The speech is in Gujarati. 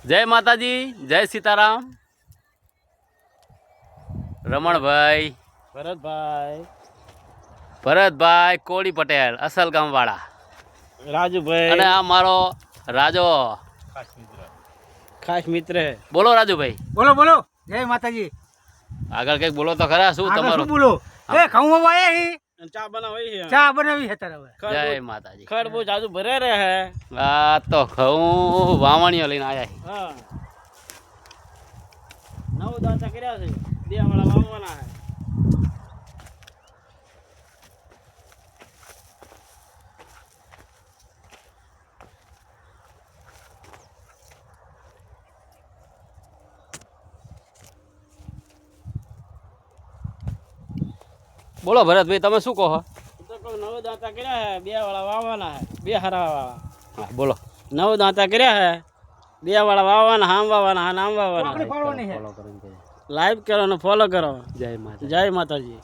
જય માતાજી, જય સીતારામ. રમણભાઈ, ભરતભાઈ કોળી પટેલ, અસલ ગામ વાળા, રાજુભાઈ અને આ મારો રાજો ખાસ મિત્ર. બોલો રાજુભાઈ, બોલો બોલો. જય માતાજી. આગળ કઈક બોલો તો ખરા. શું આગળ તમારું? શું બોલો? એ ઘઉં વાયા હી, ચા બનાવી છે. ચા બનાવી છે તારે હવે. જય માતાજી. ખડ બહુ જાજુ ભરે રહે હે. આ તો ઘઉં વાવણીઓ લઈને આયા છે. હા 9 દાંતા કર્યા છે. 2 વાળા વાવવાના હે. બોલો ભરતભાઈ, તમે શું કહો? તો કોઈ 9 દાંતા કર્યા હે. 2 વાળા વાવવાના હે. 2 હરા વાળા. હા બોલો. 9 દાંતા કર્યા હે. 2 વાળા વાવવાના, હામ વાવવાના, હા નામ વાવવાના. આપણે પાડવાની છે. ફોલો કરીને કહો. લાઈવ કરો ને ફોલો કરો. જય માતાજી. જય માતાજી.